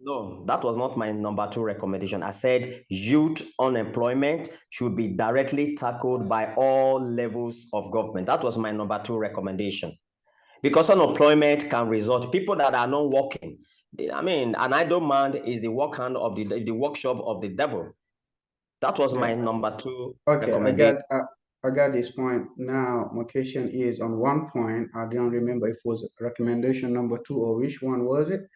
No, that was not my number two recommendation. I said youth unemployment should be directly tackled by all levels of government. That was my number two recommendation. Because unemployment can result, people that are not working. I mean, an idle man is the workhand of the workshop of the devil. That was my number two Okay, recommendation. I got this point. Now, my question is on one point, I don't remember if it was recommendation number two or which one was it,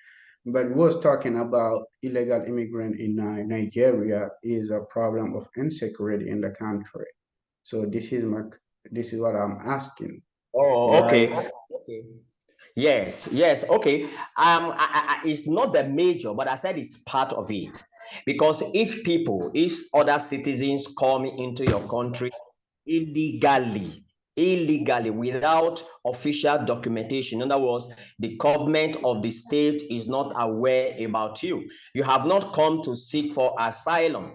but it was talking about illegal immigrant in Nigeria is a problem of insecurity in the country. So this is what I'm asking. Oh, Why? okay. Yes, okay. It's not the major, but I said it's part of it. Because if other citizens come into your country illegally, without official documentation, in other words, the government of the state is not aware about you. You have not come to seek for asylum.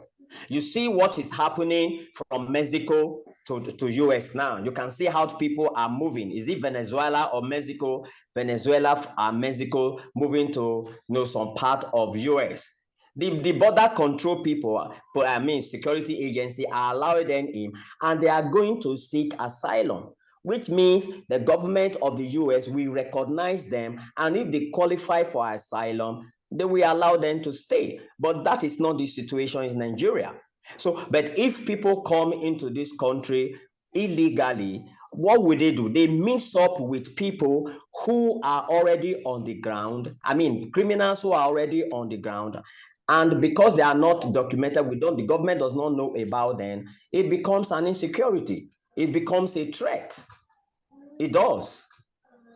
You see what is happening from Mexico to US now. You can see how people are moving. Is it Venezuela or Mexico? Venezuela and Mexico moving to some part of US. The border control people, but I mean security agency, are allowing them in, and they are going to seek asylum, which means the government of the US will recognize them, and if they qualify for asylum, they will allow them to stay. But that is not the situation in Nigeria. So, but if people come into this country illegally, what would they do? They mix up with people who are already on the ground. I mean, criminals who are already on the ground. And because they are not documented, the government does not know about them, it becomes an insecurity. It becomes a threat. It does.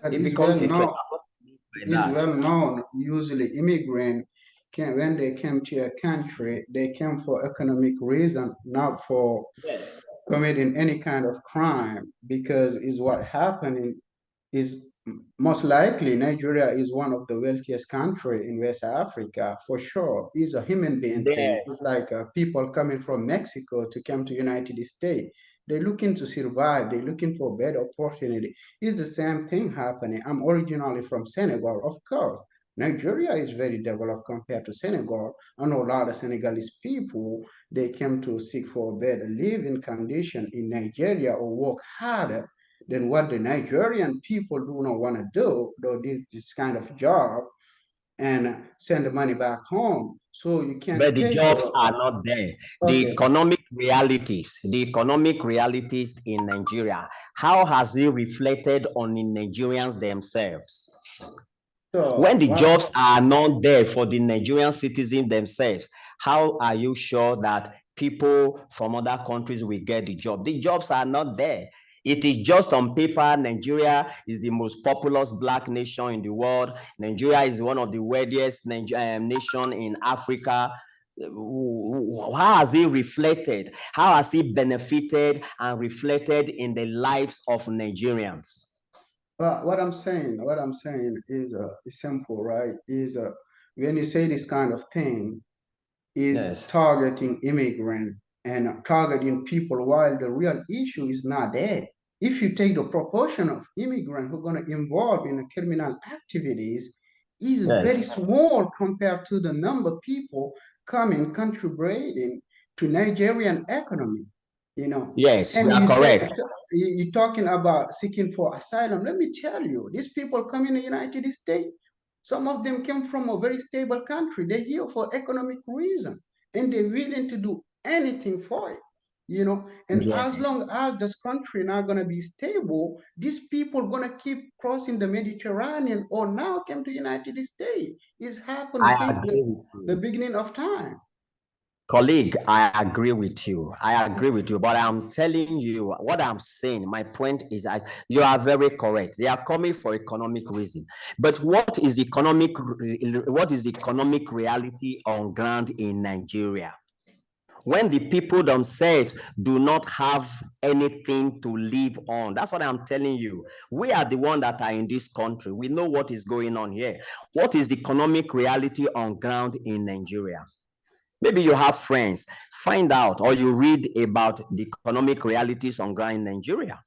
But It it's well becomes a threat. known. It's well known. Usually, immigrant can when they came to a country, they came for economic reason, not for Yes. committing any kind of crime. Because is what happening is most likely Nigeria is one of the wealthiest country in West Africa for sure. It's a human being thing. It's Yes. like people coming from Mexico to come to United States. They're looking to survive. They're looking for better opportunity. It's the same thing happening. I'm originally from Senegal, of course. Nigeria is very developed compared to Senegal. I know a lot of Senegalese people, they came to seek for a better living condition in Nigeria or work harder than what the Nigerian people do not want to do, though this kind of job, and send the money back home. So you can But the take jobs are not there. okay. The economic realities in Nigeria, how has it reflected on the Nigerians themselves? When So the what jobs are not there for the Nigerian citizens themselves, how are you sure that people from other countries will get the job? The jobs are not there. It is just on paper. Nigeria is the most populous black nation in the world. Nigeria is one of the wealthiest nation in Africa. How has it reflected? How has it benefited and reflected in the lives of Nigerians? what I'm saying is simple, right? Is when you say this kind of thing, is Yes. targeting immigrant and targeting people while the real issue is not there. if you take the proportion of immigrants who are going to involve in the criminal activities, is very Yes. small compared to the number of people coming contributing to Nigerian economy, you know. Yes, you And are you said correct. you're talking about seeking for asylum. Let me tell you, these people come in the United States. Some of them came from a very stable country. They're here for economic reason, and they're willing to do anything for it, you know. And as Yes. long as this country not gonna be stable, these people gonna keep crossing the Mediterranean or now came to United States. It's happened I since agree with the you. beginning of time. Colleague, I agree with you. I agree with you. But I'm telling you what I'm saying. My point is that you are very correct. They are coming for economic reason. But what is the economic reality on ground in Nigeria? When the people themselves do not have anything to live on. That's what I'm telling you. We are the ones that are in this country. We know what is going on here. What is the economic reality on ground in Nigeria? Maybe you have friends, find out, or you read about the economic realities on ground in Nigeria.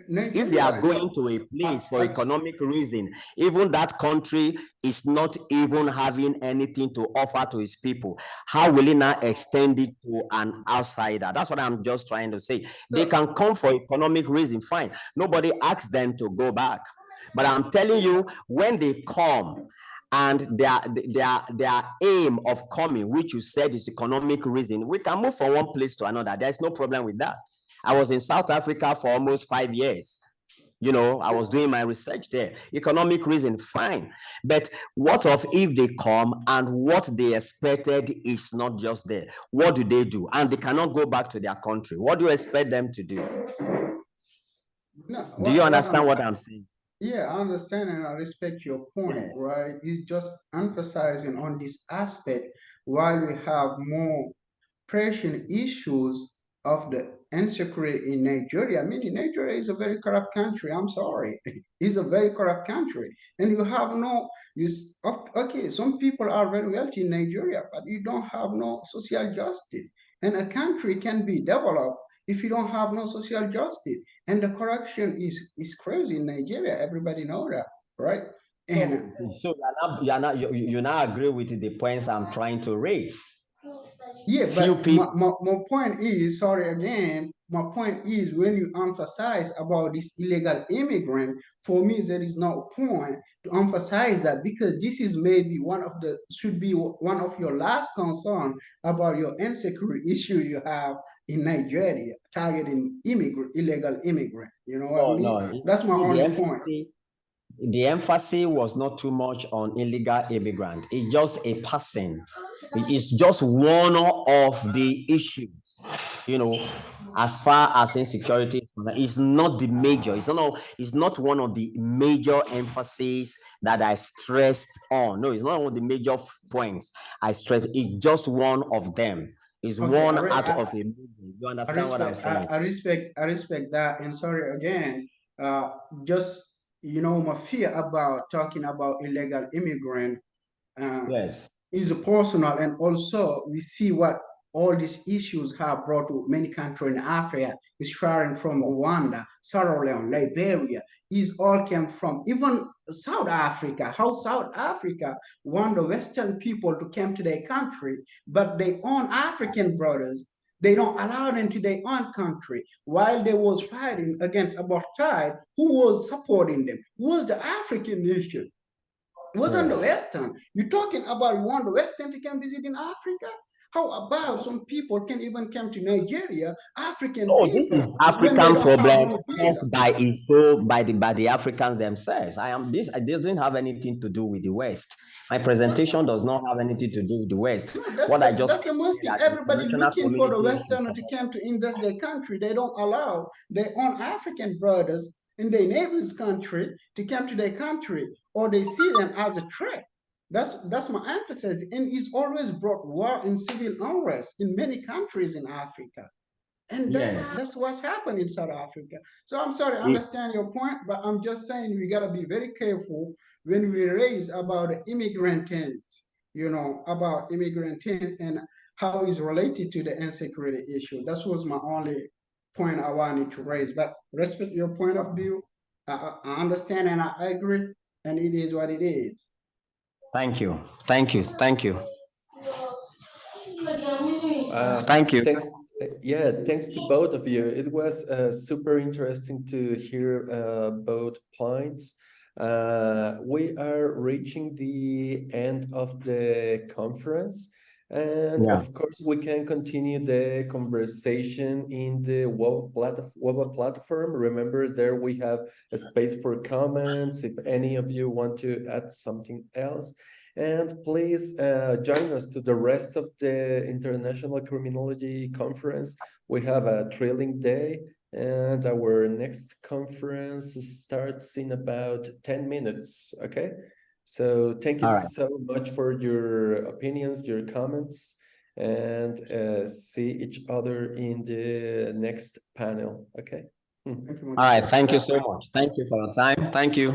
If you are Nigeria, going to a place for at, economic reason, even that country is not even having anything to offer to its people, how will it now extend it to an outsider? That's what I'm just trying to say. They can come for economic reason, fine. Nobody asks them to go back. But I'm telling you, when they come, and their aim of coming, which you said is economic reason, we can move from one place to another. There's no problem with that. I was in South Africa for almost 5 years. You know, I was doing my research there. Economic reason, fine. But what of if they come and what they expected is not just there? What do? And they cannot go back to their country. What do you expect them to do? no, Do you what understand what I'm saying? yeah, I understand and I respect your point, Yes. right? It's just emphasizing on this aspect while we have more pressing issues of the insecurity in Nigeria. I mean, Nigeria is a very corrupt country. I'm sorry. It's a very corrupt country. And you have no, okay, some people are very wealthy in Nigeria, but you don't have no social justice. And a country can be developed if you don't have no social justice. And the corruption is crazy in Nigeria. Everybody know that, right? And So you now agree with the points I'm trying to raise. yeah, Few but my, people. my, my point is, sorry again, my point is when you emphasize about this illegal immigrant, for me, there is no point to emphasize that because this is maybe should be one of your last concern about your insecurity issue you have in Nigeria, targeting illegal immigrant. You know what I No, mean? no. That's my The only point. emphasis was not too much on illegal immigrant. It's just a person. It's just one of the issues, you know, as far as insecurity is concerned. It's not the major. It's not one of the major emphases that I stressed on. No, it's not one of the major points I stressed. It's just one of them. It's Okay, one out of a million. You understand what I'm saying? I respect that. And sorry again, uh, just my fear about talking about illegal immigrant uh, Yes. is personal, and also we see what all these issues have brought to many countries in Africa, starting from Rwanda, Sierra Leone, Liberia. These all came from even South Africa. How South Africa want the Western people to come to their country, but their own African brothers, they don't allow them to their own country. While they was fighting against apartheid, who was supporting them? Who was the African nation? It wasn't the Yes. Western. You're talking about you want the Western to come visit in Africa? How about some people can even come to Nigeria, African Oh, this is people, when they African don't have problem no visa? caused by its by the Africans themselves. It doesn't have anything to do with the West. My presentation does not have anything to do with the West. No, What I just that's the most thing. that the Everybody international looking for the community should Western to support. come to invest their country. They don't allow their own African brothers in their neighbor's country to come to their country, or they see them as a threat. That's my emphasis, and it's always brought war and civil unrest in many countries in Africa. And Yes. that's what's happened in South Africa. So I'm sorry, I It- understand your point, but I'm just saying we gotta be very careful when we raise about the immigrant things, about immigrant things and how it's related to the insecurity issue. That was my only point I wanted to raise, but respect your point of view. I understand and I agree, and it is what it is. Thank you. Thank you. Thank you. Uh, Thank you. Thanks. Yeah, thanks to both of you. It was super interesting to hear both points. We are reaching the end of the conference. And Yeah. of course, we can continue the conversation in the web platform. Remember, there we have a space for comments if any of you want to add something else. And please join us to the rest of the International Criminology Conference. We have a thrilling day, and our next conference starts in about 10 minutes, okay? So thank you All right. so much for your opinions, your comments, and see each other in the next panel, okay? Thank you All right. much. Thank you so much. Thank you for your time. Thank you.